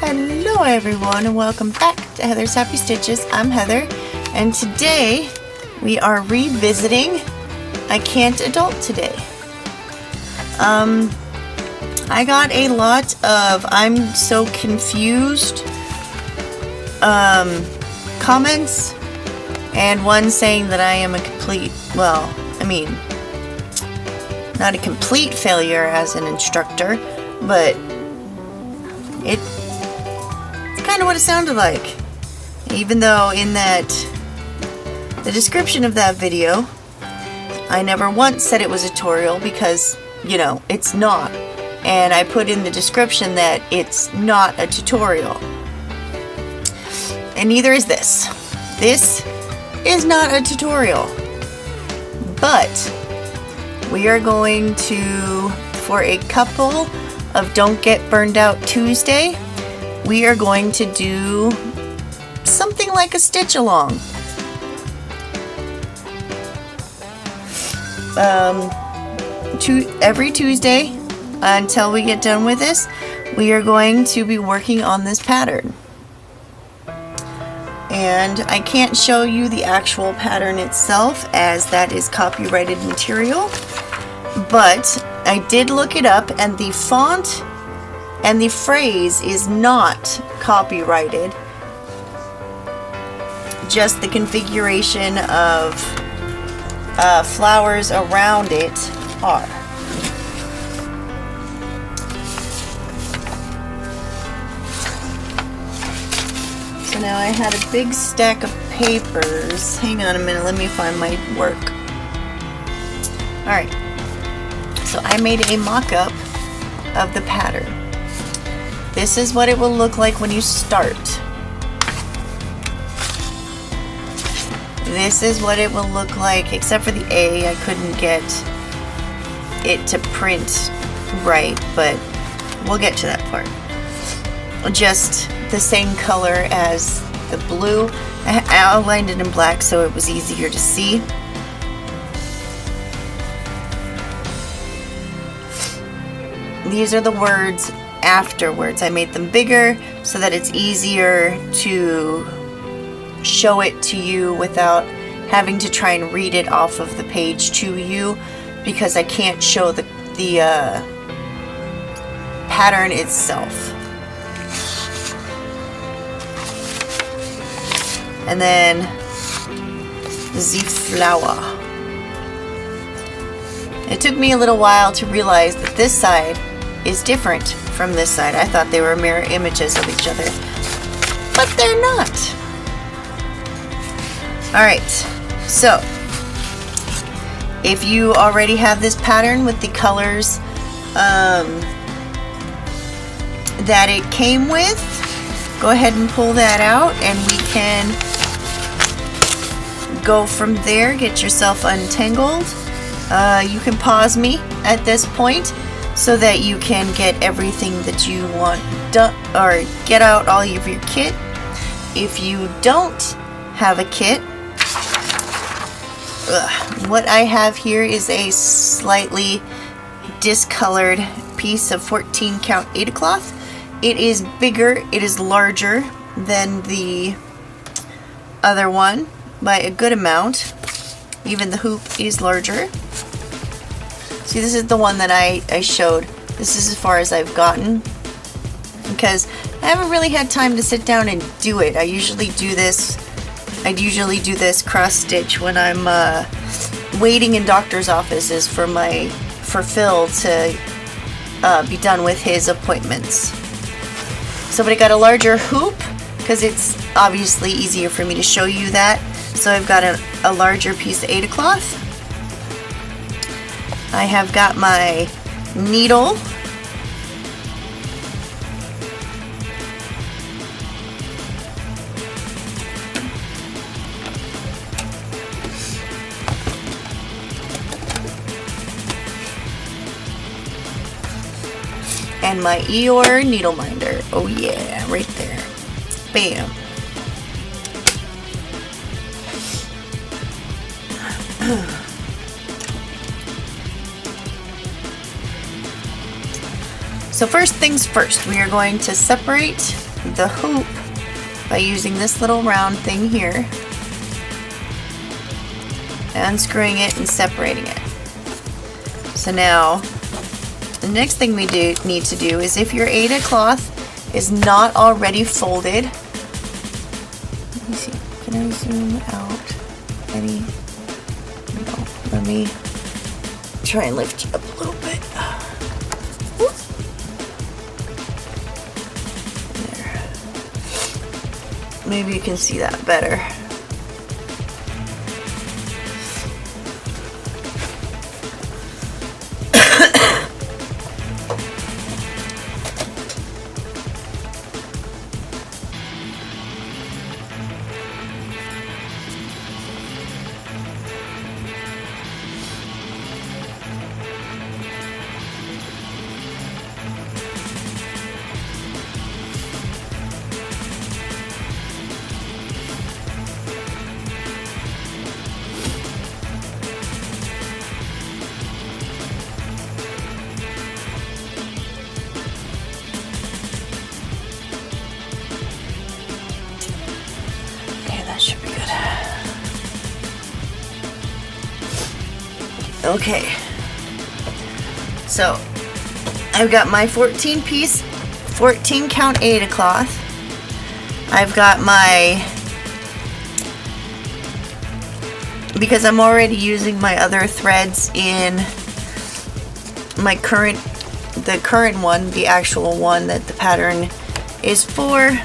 Hello everyone and welcome back to Heather's Happy Stitches. I'm Heather and today we are revisiting I Can't Adult Today. I got a lot of I'm so confused comments and one saying that I am a complete, not a complete failure as an instructor, but it's kind of what it sounded like. Even though in the description of that video, I never once said it was a tutorial because, it's not. And I put in the description that it's not a tutorial. And neither is this. This is not a tutorial. But we are going to, for a couple of Don't Get Burned Out Tuesday, we are going to do something like a stitch along. Every Tuesday until we get done with this, we are going to be working on this pattern. And I can't show you the actual pattern itself as that is copyrighted material, but I did look it up and the font and the phrase is not copyrighted. Just the configuration of flowers around it are. So now I had a big stack of papers. Hang on a minute, let me find my work. Alright, so I made a mock-up of the pattern. This is what it will look like when you start. This is what it will look like, except for the A. I couldn't get it to print right, but we'll get to that part. Just the same color as the blue. I outlined it in black so it was easier to see. These are the words afterwards. I made them bigger so that it's easier to show it to you without having to try and read it off of the page to you, because I can't show the pattern itself. And then the flower. It took me a little while to realize that this side is different from this side. I thought they were mirror images of each other, but they're not. Alright, so if you already have this pattern with the colors that it came with, go ahead and pull that out and we can go from there. Get yourself untangled. You can pause me at this point so that you can get everything that you want done, or get out all of your kit. If you don't have a kit, what I have here is a slightly discolored piece of 14 count Ada cloth. It is bigger, it is larger than the other one by a good amount. Even the hoop is larger. See, this is the one that I showed. This is as far as I've gotten, because I haven't really had time to sit down and do it. I usually do this cross stitch when I'm waiting in doctor's offices for Phil to be done with his appointments. So, but I got a larger hoop because it's obviously easier for me to show you that. So I've got a larger piece of Ada cloth. I have got my needle. And my Eeyore needle minder. Oh yeah, right there. Bam. So first things first, we are going to separate the hoop by using this little round thing here, unscrewing it and separating it. So now, the next thing we need to do is, if your Aida cloth is not already folded, let me see, can I zoom out any? No, let me try and lift you up a little bit. Whoop. There. Maybe you can see that better. Should be good. Okay, so I've got my 14 count Aida cloth. I've got my, because I'm already using my other threads in my current one, the actual one that the pattern is for,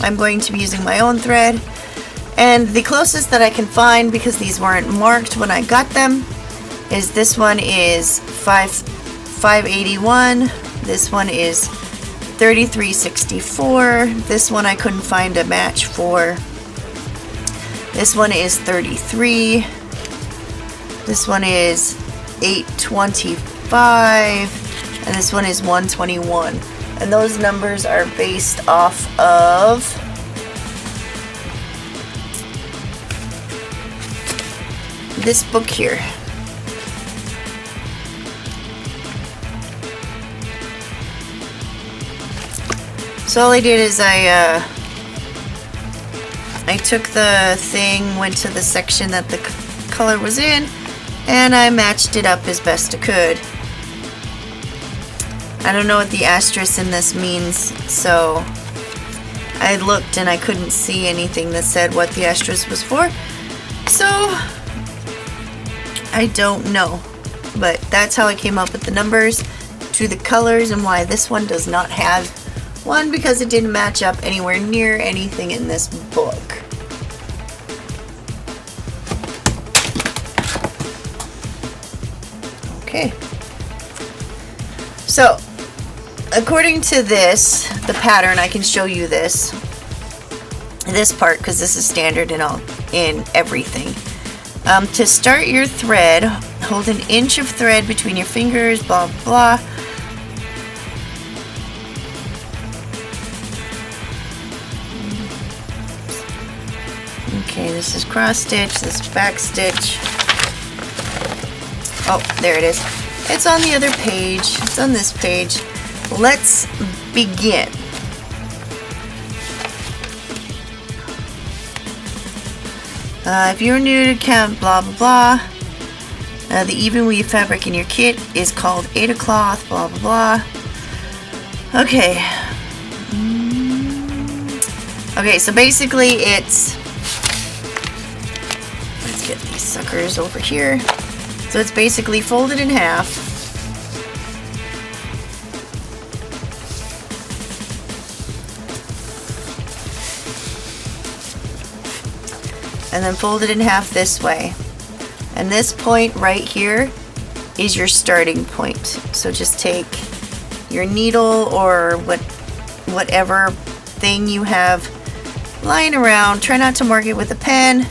I'm going to be using my own thread. And the closest that I can find, because these weren't marked when I got them, is this one is 581. This one is 3364. This one I couldn't find a match for. This one is 33. This one is 825. And this one is 121. And those numbers are based off of this book here. So all I did is I took the thing, went to the section that the color was in, and I matched it up as best I could. I don't know what the asterisk in this means, so I looked and I couldn't see anything that said what the asterisk was for. So I don't know, but that's how I came up with the numbers to the colors, and why this one does not have one, because it didn't match up anywhere near anything in this book. Okay, so according to this, the pattern, I can show you this part, because this is standard in everything. To start your thread, hold an inch of thread between your fingers, blah, blah. Okay, this is cross stitch, this is back stitch. Oh, there it is. It's on the other page. It's on this page. Let's begin. If you're new to count, blah, blah, blah. The even weave fabric in your kit is called Aida cloth, blah, blah, blah. Okay. Okay, so basically it's, let's get these suckers over here. So it's basically folded in half. And then fold it in half this way. And this point right here is your starting point. So just take your needle or whatever thing you have lying around. Try not to mark it with a pen.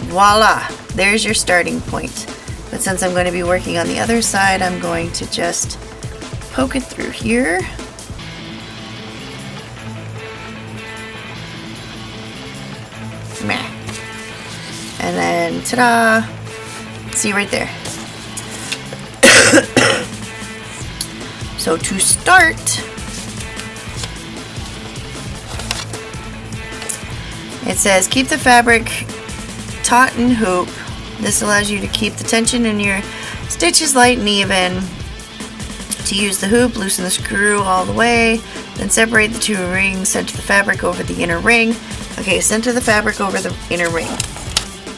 Voila! There's your starting point. But since I'm going to be working on the other side, I'm going to just poke it through here. And then, ta-da! See right there. So to start, it says keep the fabric taut and hoop. This allows you to keep the tension in your stitches light and even. To use the hoop, loosen the screw all the way, then separate the two rings, center the fabric over the inner ring. Okay, center the fabric over the inner ring.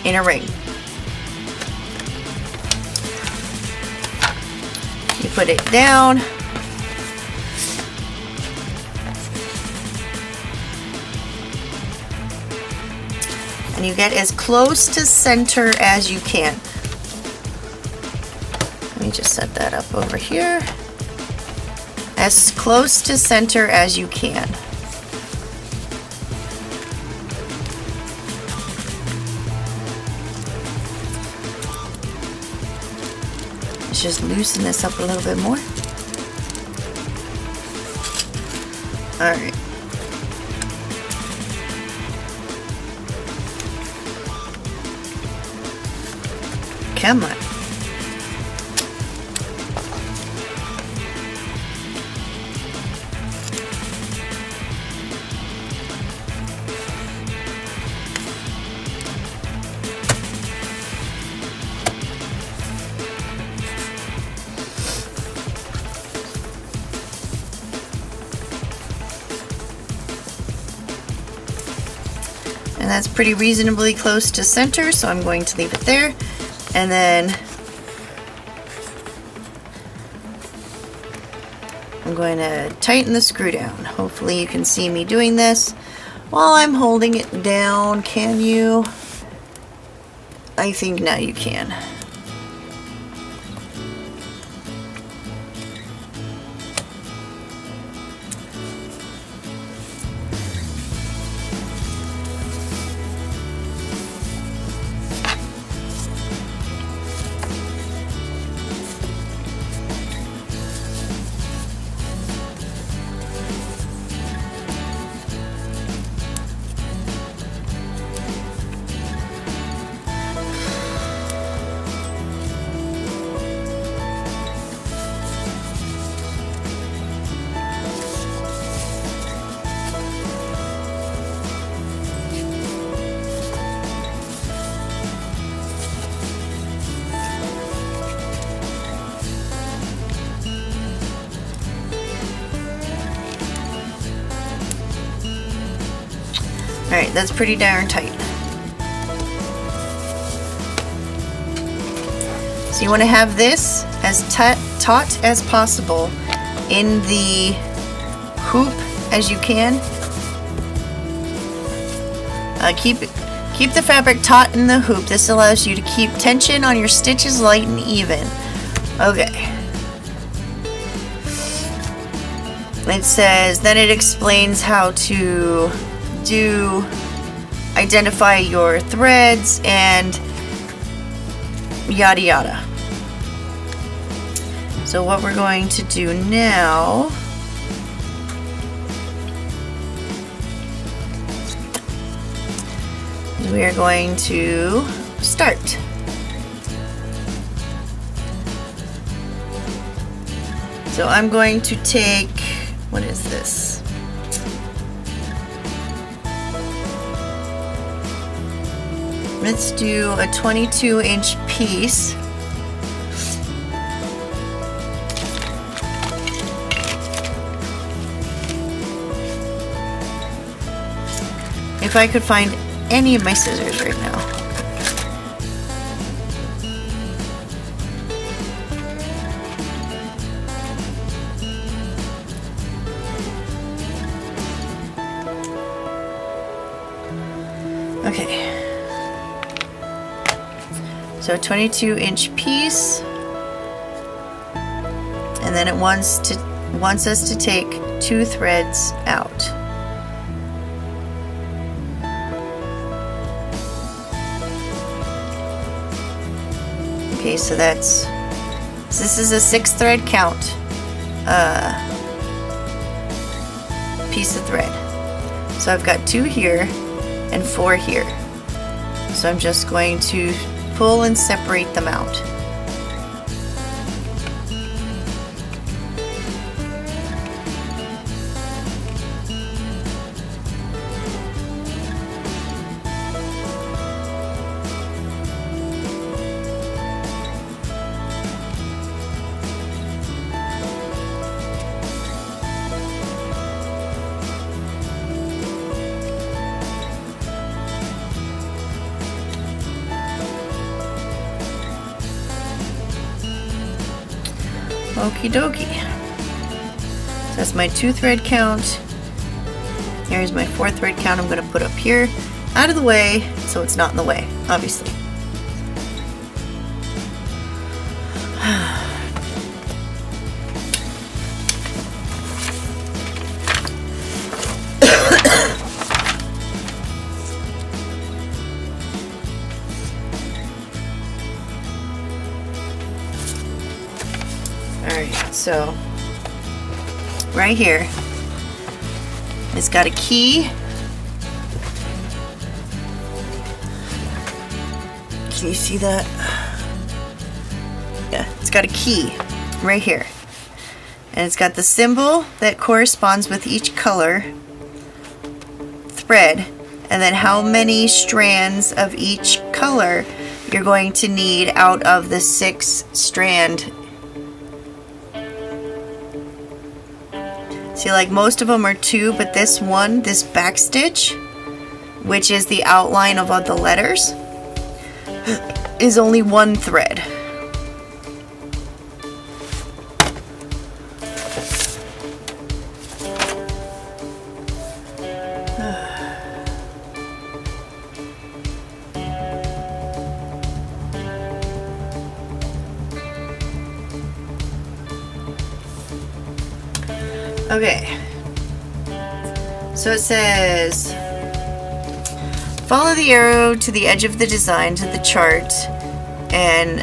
Inner ring. You put it down. And you get as close to center as you can. Let me just set that up over here. As close to center as you can. Let's just loosen this up a little bit more. All right. Come on. And that's pretty reasonably close to center, so I'm going to leave it there. And then I'm going to tighten the screw down. Hopefully you can see me doing this while I'm holding it down. Can you? I think now you can. Alright, that's pretty darn tight. So you want to have this as taut as possible in the hoop as you can. Keep the fabric taut in the hoop. This allows you to keep tension on your stitches light and even. Okay. It says, then it explains how to identify your threads and yada yada. So what we're going to do now is we are going to start. So I'm going to take, what is this? Let's do a 22-inch piece. If I could find any of my scissors right now. Okay. So a 22-inch piece, and then it wants us to take 2 threads out. Okay, so this is a 6-thread count piece of thread. So I've got 2 here and 4 here. So I'm just going to pull and separate them out. Okie dokie. So that's my 2 thread count. Here's my 4 thread count I'm going to put up here, out of the way, so it's not in the way, obviously. Alright, so right here, it's got a key. Can you see that? Yeah, it's got a key right here. And it's got the symbol that corresponds with each color thread, and then how many strands of each color you're going to need out of the 6 strand. See, like most of them are 2, but this one, this back stitch, which is the outline of all the letters, is only 1 thread. Okay, so it says, follow the arrow to the edge of the design to the chart, and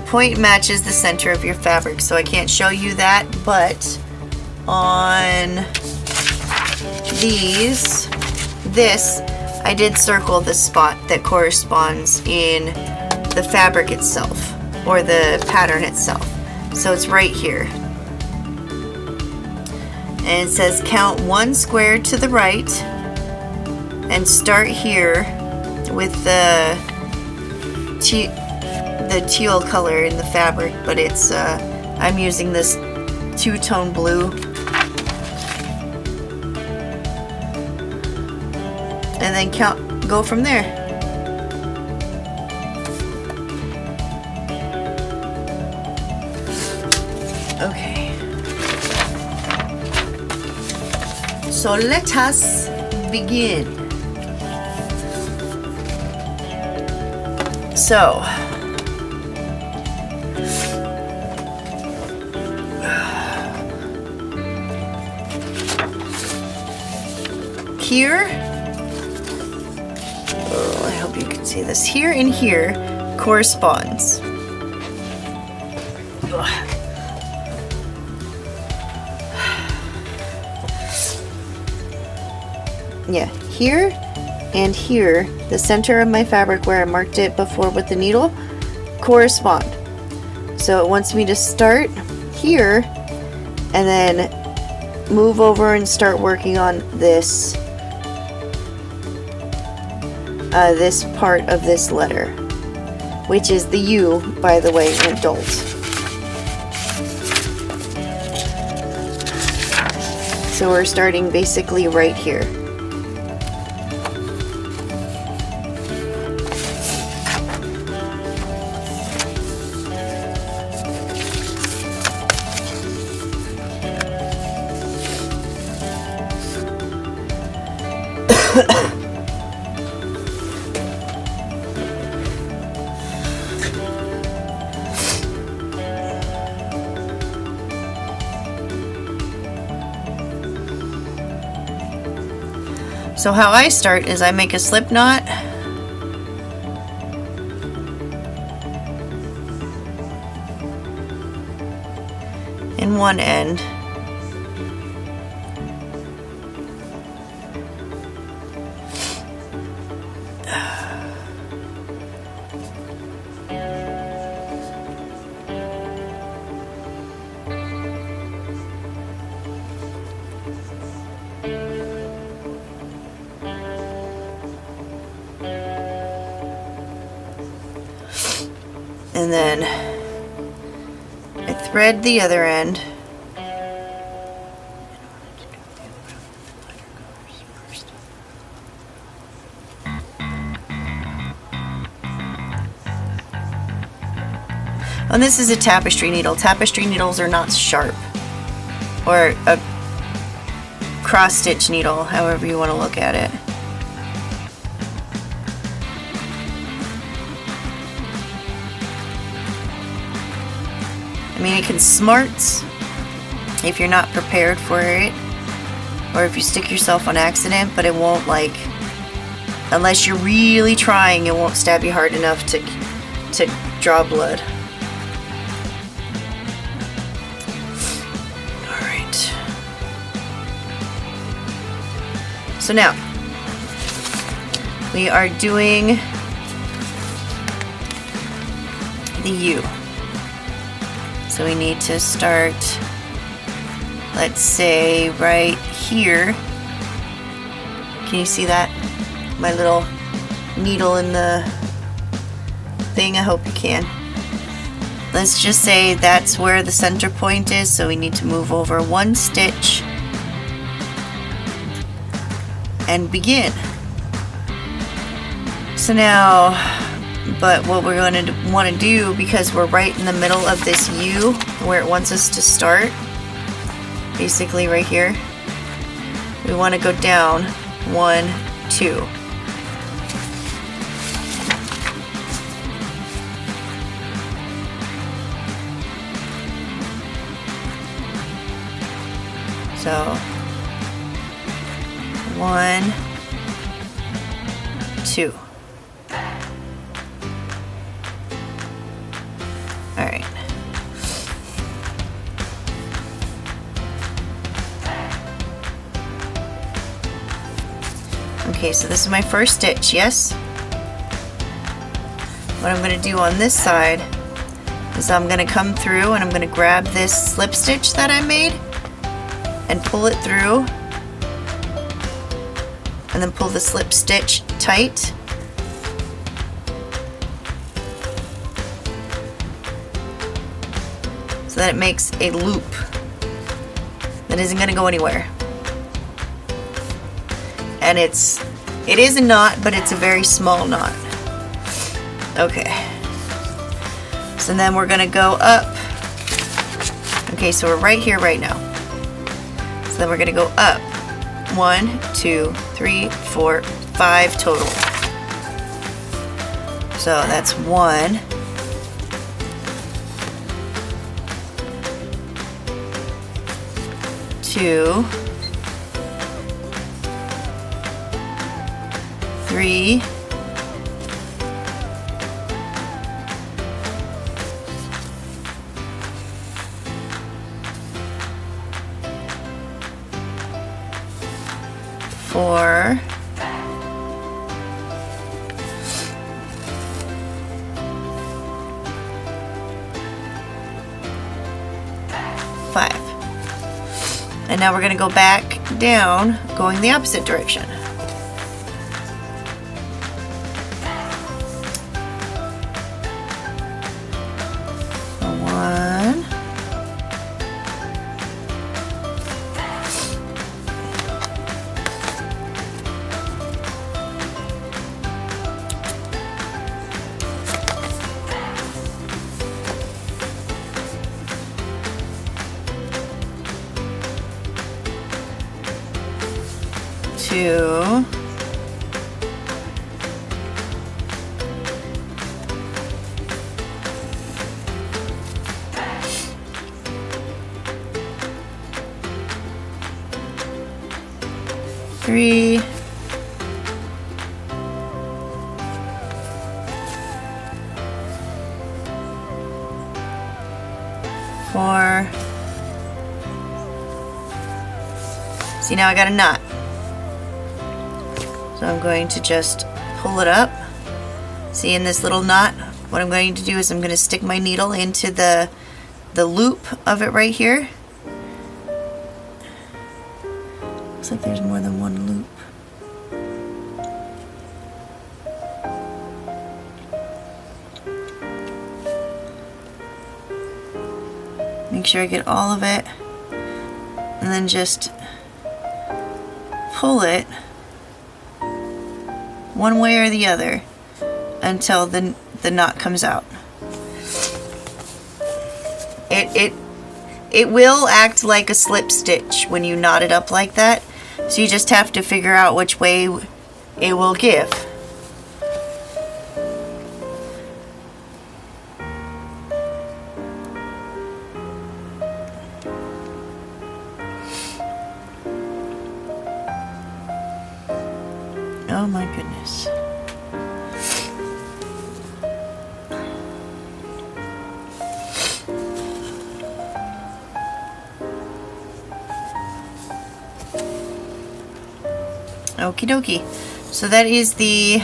point matches the center of your fabric. So I can't show you that, but on this, I did circle the spot that corresponds in the fabric itself, or the pattern itself. So it's right here. And it says count 1 square to the right and start here with the teal color in the fabric, but it's I'm using this 2-tone blue, and then go from there. Okay. So let us begin. So, here, oh, I hope you can see this. Here and here corresponds. Yeah, here and here, the center of my fabric where I marked it before with the needle, correspond. So it wants me to start here and then move over and start working on this this part of this letter, which is the U, by the way, in adult. So we're starting basically right here. So how I start is I make a slip knot, in one end, and then I thread the other end. And this is a tapestry needle. Tapestry needles are not sharp. Or a cross stitch needle, however you want to look at it. I mean, it can smart if you're not prepared for it, or if you stick yourself on accident, but it won't, like, unless you're really trying, it won't stab you hard enough to draw blood. Alright. So now, we are doing the U. So we need to start, let's say, right here. Can you see that? My little needle in the thing? I hope you can. Let's just say that's where the center point is, so we need to move over one stitch and begin. So now, but what we're going to want to do, because we're right in the middle of this U where it wants us to start, basically right here, we want to go down 1, 2. So 1, 2. Alright. Okay, so this is my first stitch, yes? What I'm going to do on this side is I'm going to come through and I'm going to grab this slip stitch that I made and pull it through, and then pull the slip stitch tight. So that it makes a loop that isn't going to go anywhere. And it is a knot, but it's a very small knot. Okay. So then we're going to go up. Okay, so we're right here right now. So then we're going to go up 1, 2, 3, 4, 5 total. So that's 1, 2, 3, 4, 5. And now we're going to go back down, going the opposite direction. 1, 2, 3, 4. See, now I got a knot. So I'm going to just pull it up. See, in this little knot, what I'm going to do is I'm going to stick my needle into the loop of it right here. Looks like there's more than one loop. Make sure I get all of it, and then just pull it one way or the other until the knot comes out. It will act like a slip stitch when you knot it up like that. So you just have to figure out which way it will give. Oh my goodness. Okie dokie. So that is the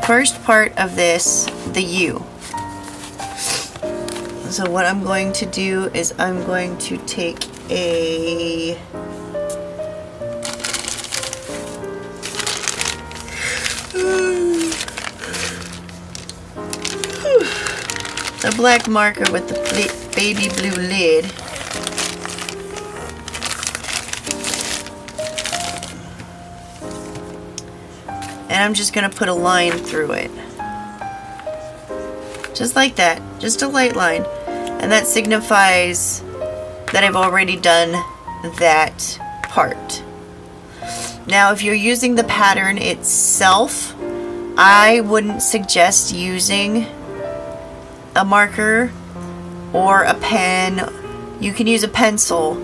first part of this, the U. So what I'm going to do is I'm going to take a black marker with the baby blue lid. And I'm just going to put a line through it. Just like that. Just a light line. And that signifies that I've already done that part. Now, if you're using the pattern itself, I wouldn't suggest using a marker or a pen. You can use a pencil,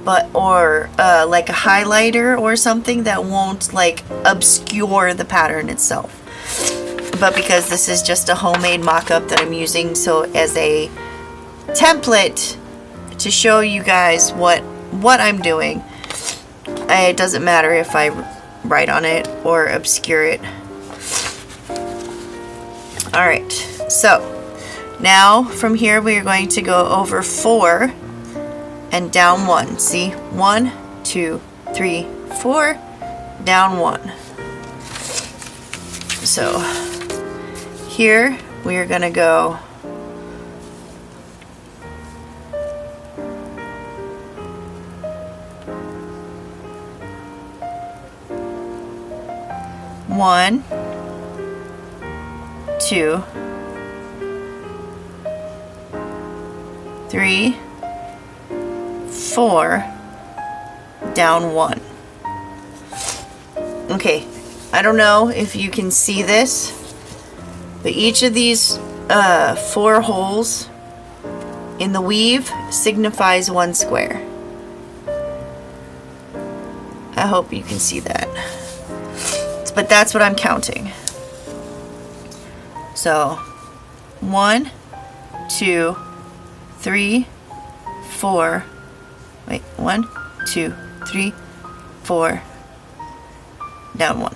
but or like a highlighter or something that won't like obscure the pattern itself. But because this is just a homemade mock-up that I'm using so as a template to show you guys what I'm doing, it doesn't matter if I write on it or obscure it. Alright, so now from here we are going to go over 4 and down 1. See? 1, 2, 3, 4, down 1. So here we are going to go one, 2, 3, 4, down 1. Okay, I don't know if you can see this, but each of these 4 holes in the weave signifies 1 square. I hope you can see that. But that's what I'm counting. So 1, 2, 3, 4. Wait, 1, 2, 3, 4, down 1.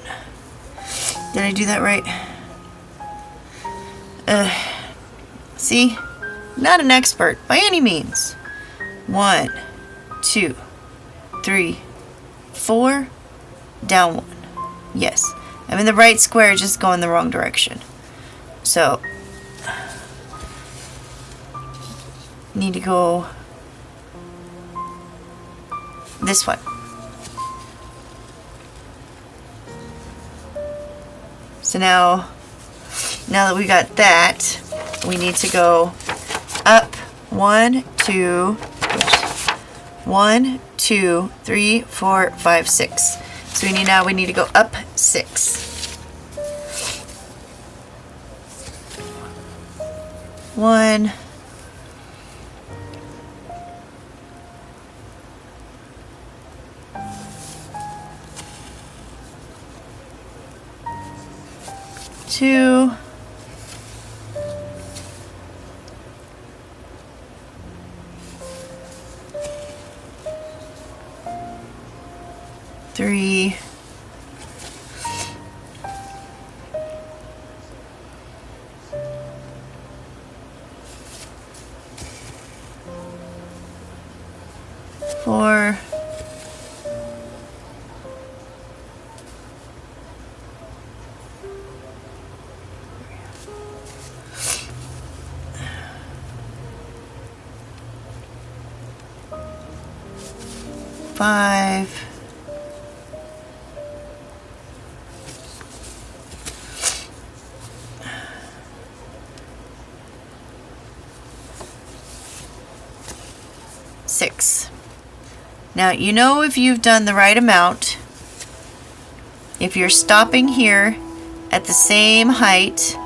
Did I do that right? See? Not an expert by any means. 1, 2, 3, 4, down 1. Yes. I'm in the right square, just going the wrong direction. So, need to go this one. So now that we got that, we need to go up 1, 2, 3, 4, 5, 6. So we need to go up 6. 1, 2, 3, 4, 5, 6, 6. Now, you know if you've done the right amount if you're stopping here at the same height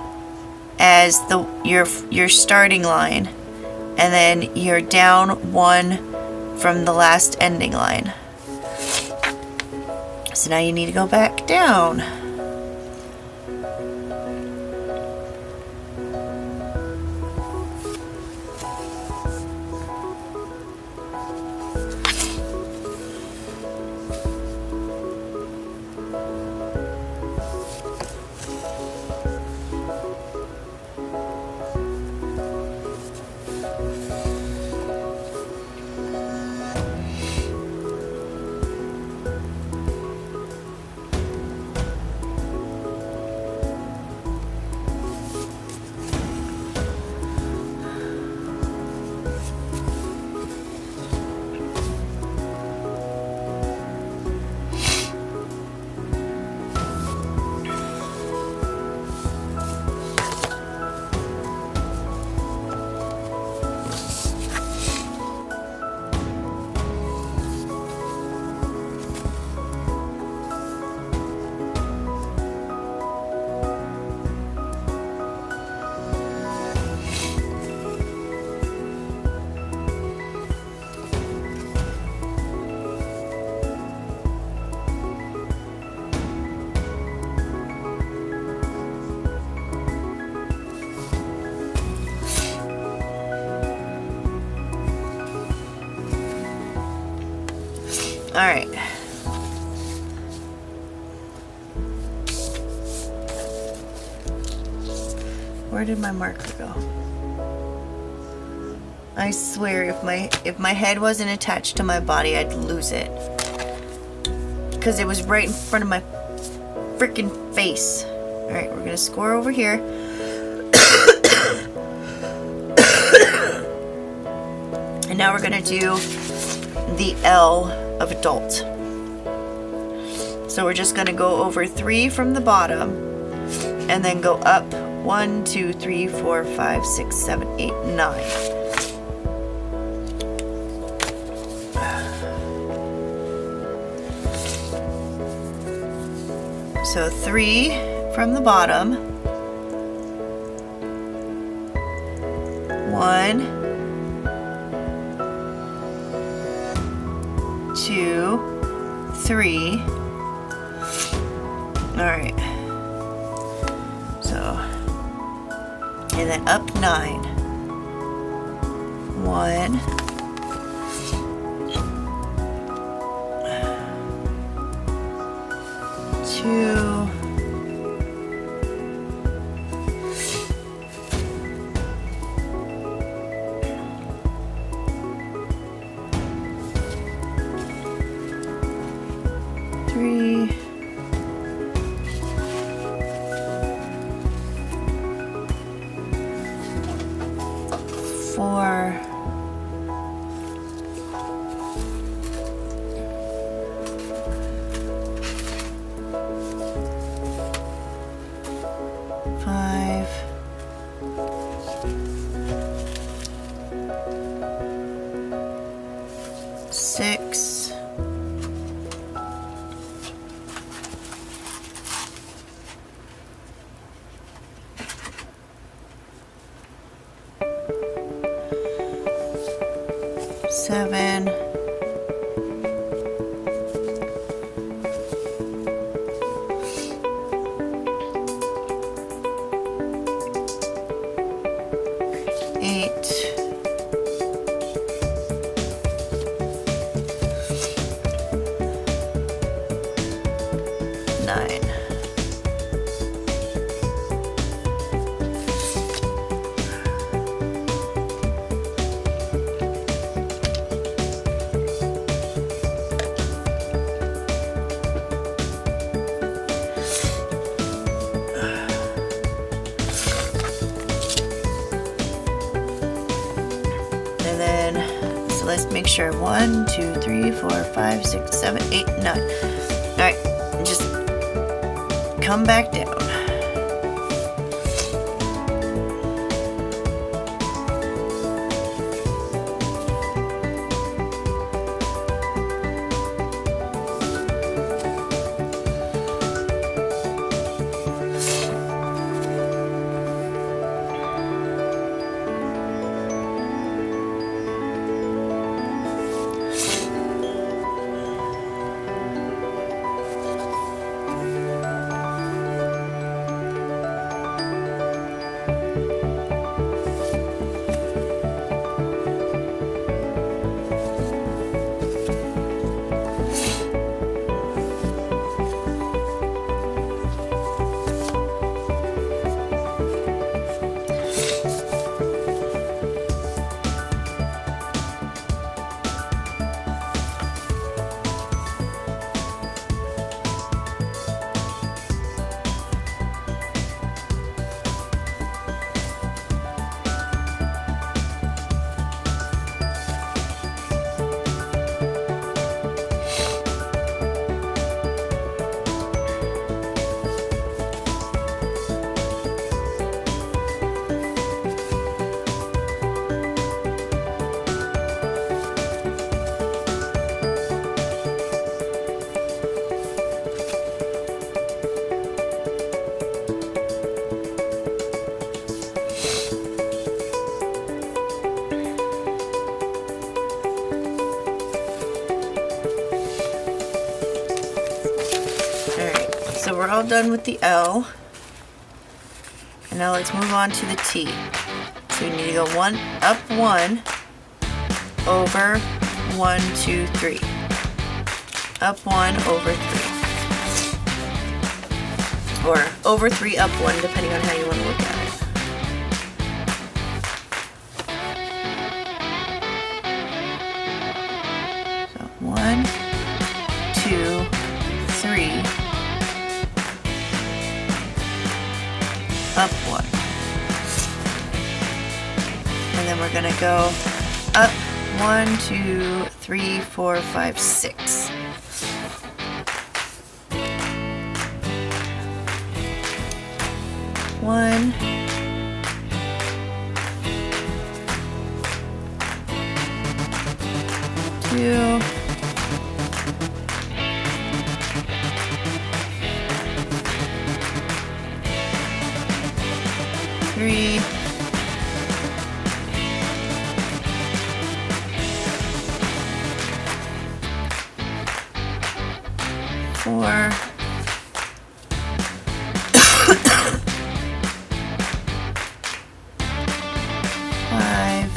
as your starting line, and then you're down 1 from the last ending line. So now you need to go back down. All right. Where did my marker go? I swear if my head wasn't attached to my body, I'd lose it. Because it was right in front of my freaking face. All right, we're gonna score over here. And now we're gonna do the L of adult. So we're just going to go over 3 from the bottom and then go up 1, 2, 3, 4, 5, 6, 7, 8, 9. So 3 from the bottom, 1, 2, 3. All right. So, and then up 9. 1, 2, 3, 4, 5, 6, 7, 8, 9. And then, so let's make sure 1, 2, 3, 4, 5, 6, 7, 8, 9. All right, just come back down. all done with the L. And now let's move on to the T. So we need to go up 1, over 1, 2, 3. Up 1, over 3. Or over 3, up 1, depending on how you want to look at it. So 1, 2, 3, up 1. And then we're going to go up 1, 2, 3, 4, 5, 6. One, two, three, four, 5,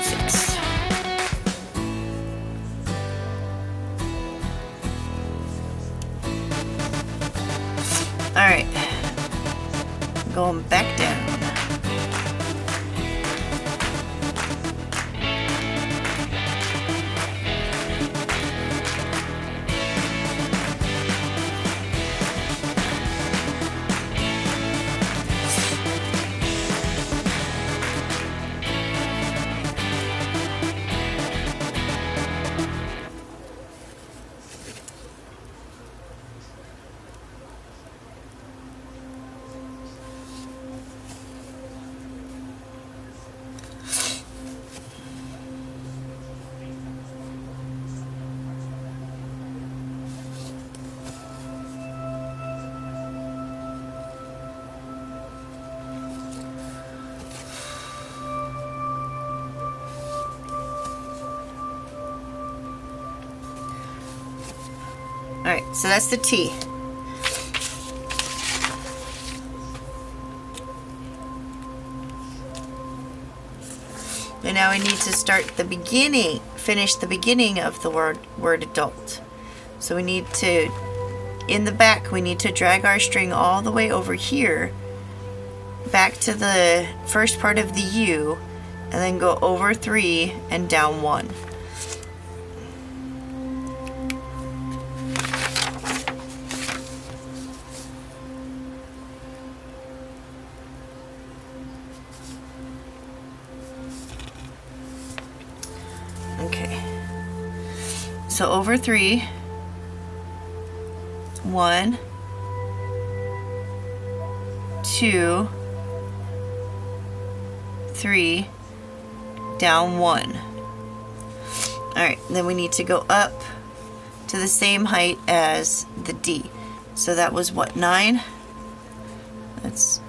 6. All right, going back down. Alright, so that's the T. And now we need to start the beginning, finish the beginning of the word adult. So we need to, in the back, we need to drag our string all the way over here, back to the first part of the U, and then go over 3 and down 1. Okay, so over 3, 1, 2, 3, down 1. Alright, then we need to go up to the same height as the D. So that was what, 9? That's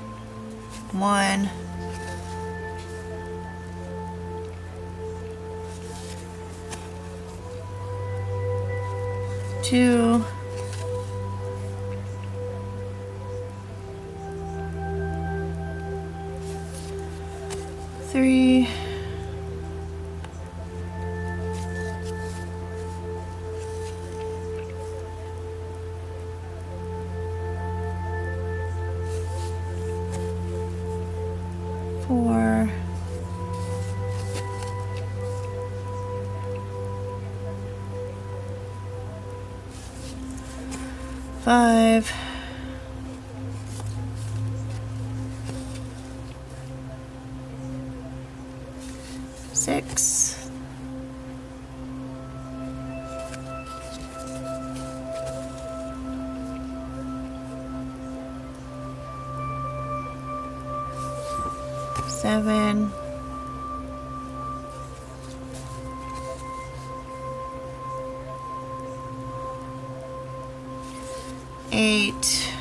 1, 2, 3, 4, 5, 6, 7, 8, 9,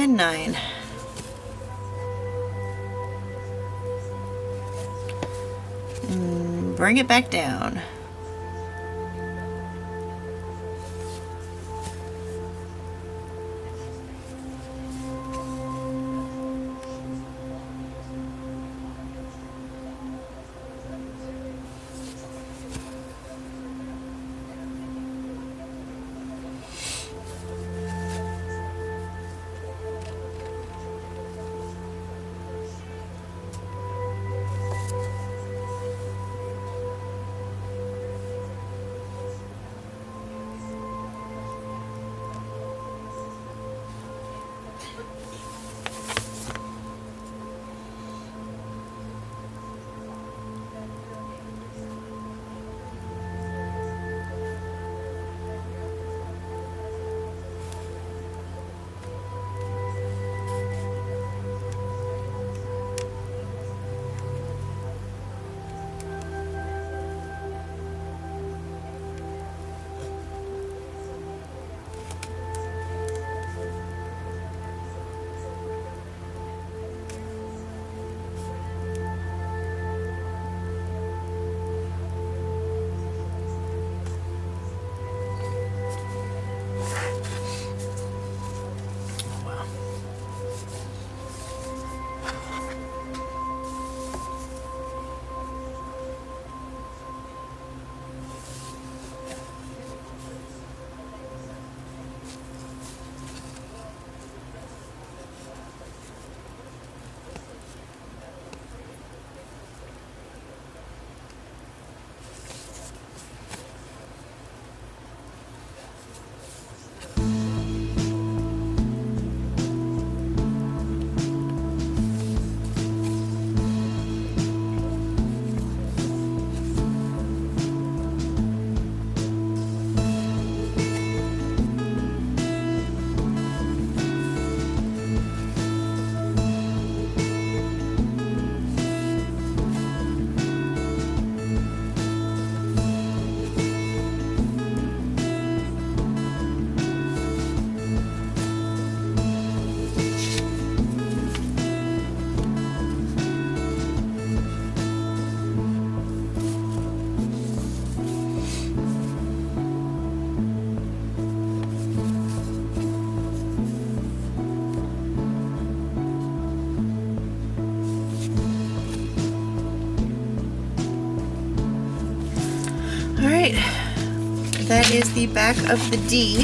and 9. And bring it back down. Alright, that is the back of the D.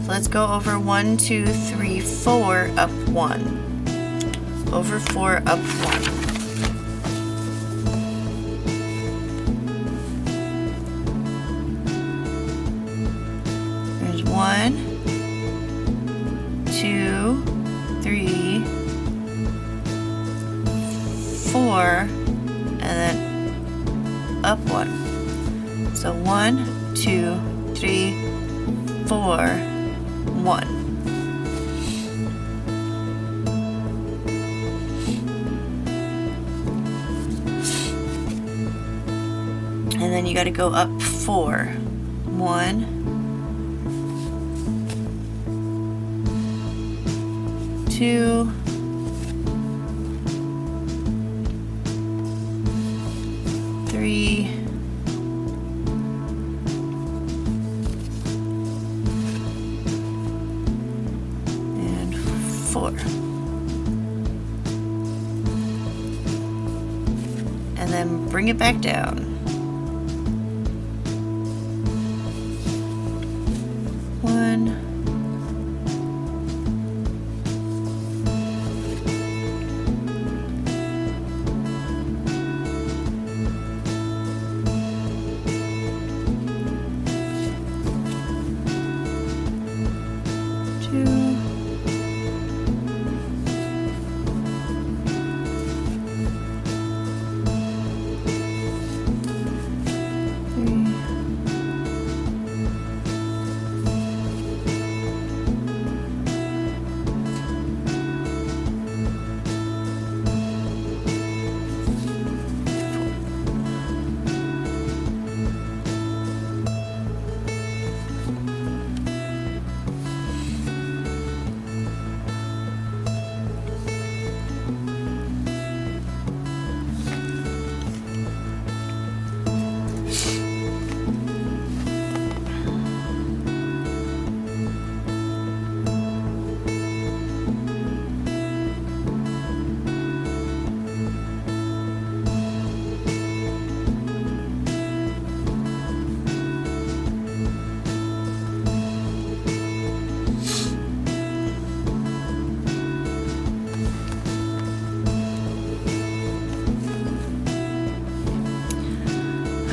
So let's go over 1, 2, 3, 4, up 1. Over 4, up 1. There's 1, 2, 3, 4, and then up 1. So 1, 2, 3, 4, 1. And then you got to go up 4. 1, 2, 3, 4. And then bring it back down. 1, 2, 3,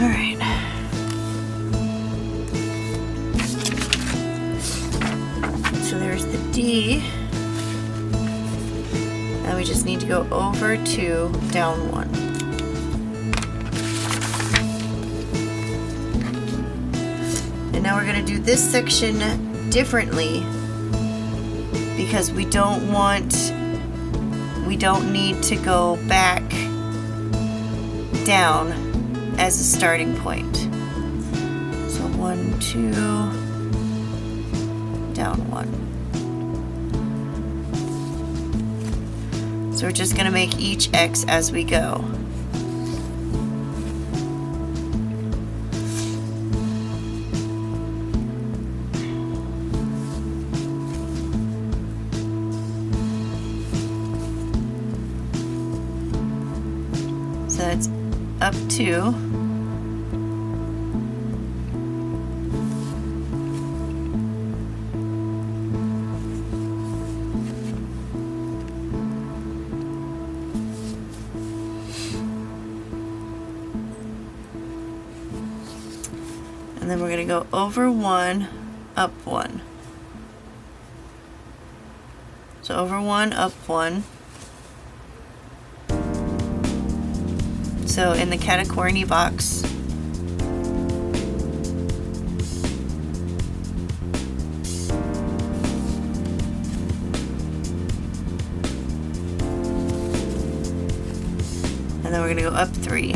Alright. So there's the D. And we just need to go over 2, down 1. And now we're going to do this section differently because we don't need to go back down as a starting point. So 1, 2, down 1. So we're just going to make each X as we go. So that's up 2. And then we're going to go over 1, up 1. So over 1, up 1. So in the catacorny box, and then we're going to go up 3.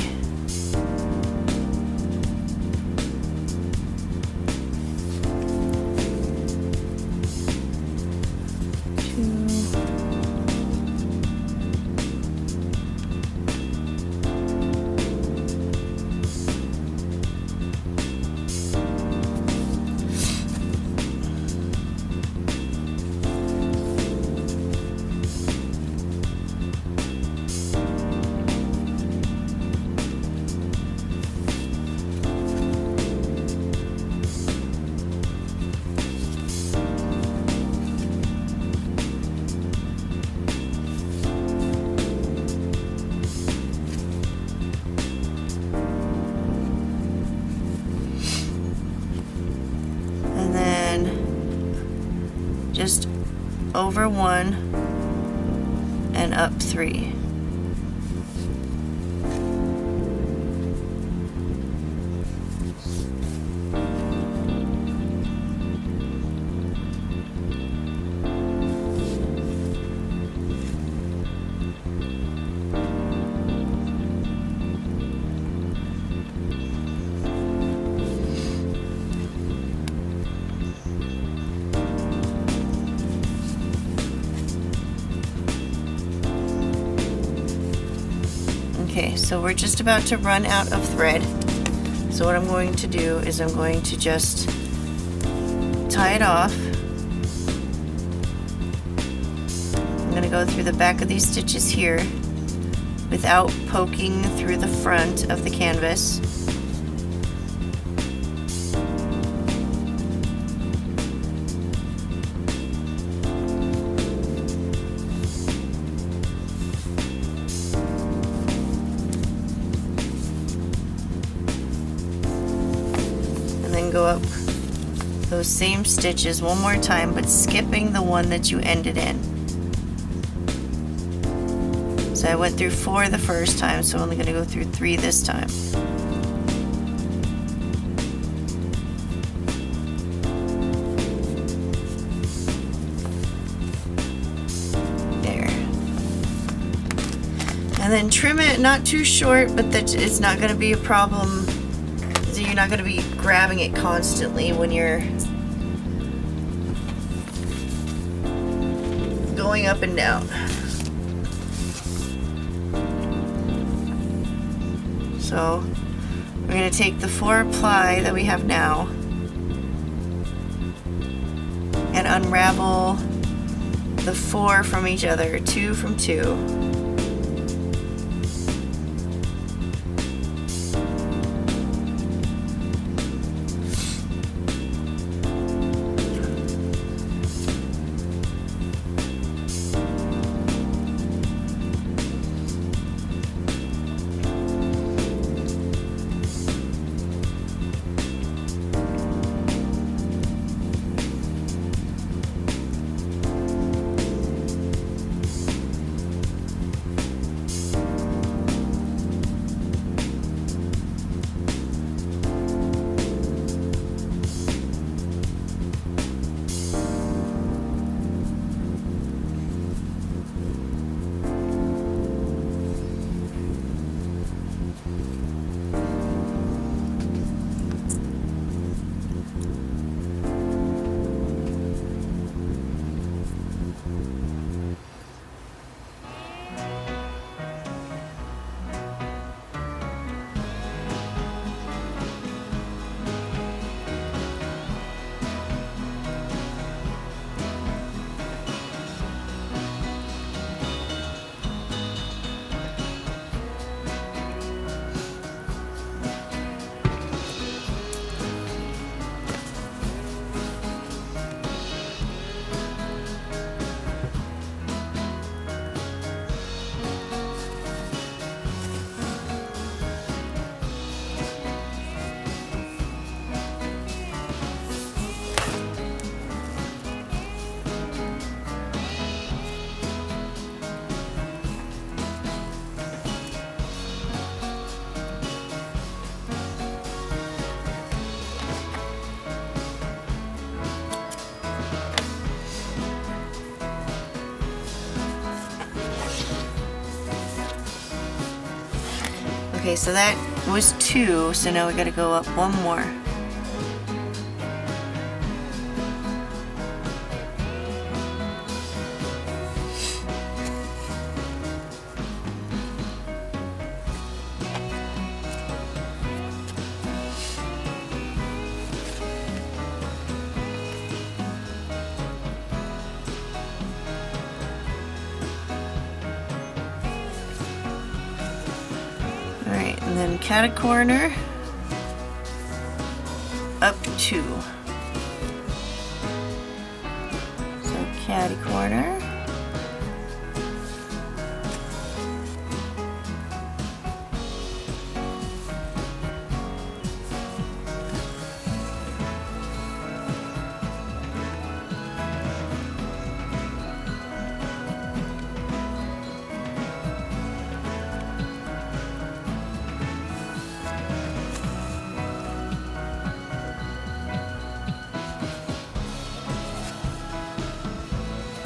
Just over 1 and up 3. Okay, so we're just about to run out of thread. So what I'm going to do is I'm going to just tie it off. I'm going to go through the back of these stitches here without poking through the front of the canvas. Go up those same stitches one more time, but skipping the one that you ended in. So I went through 4 the first time, so I'm only going to go through 3 this time. There. And then trim it not too short, but that it's not going to be a problem. So you're not going to be grabbing it constantly when you're going up and down. So we're going to take the 4 ply that we have now and unravel the 4 from each other, 2 from 2. Okay, so that was 2, so now we gotta go up 1 more. Alright, and then cat a corner, up 2. So catty corner.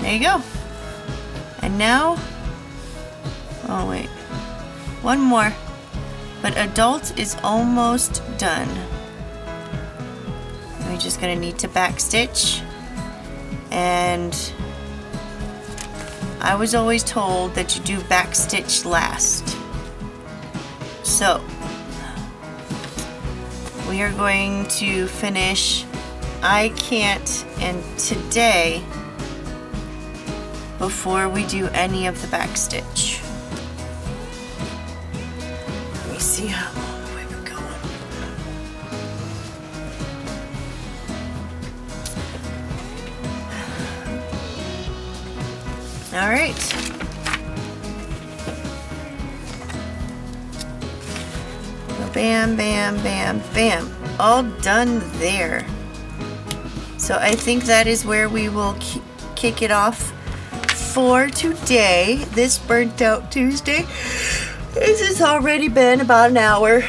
There you go. And now, oh wait, 1 more. But adult is almost done. We're just gonna need to backstitch. And I was always told that you do backstitch last. So, we are going to finish I Can't and Today before we do any of the backstitch. Let me see how long we've been going. All right. So bam, bam, bam, bam. All done there. So I think that is where we will kick it off for today, this Burnt Out Tuesday. This has already been about an hour,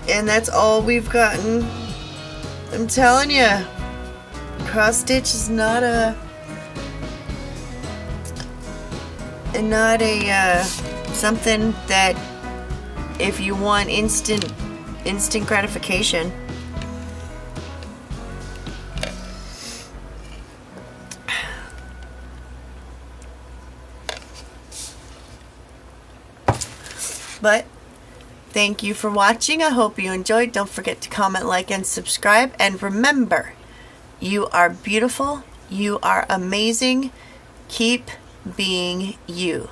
and that's all we've gotten. I'm telling you, cross stitch is not a something that if you want instant gratification. But thank you for watching. I hope you enjoyed. Don't forget to comment, like, and subscribe. And remember, you are beautiful. You are amazing. Keep being you.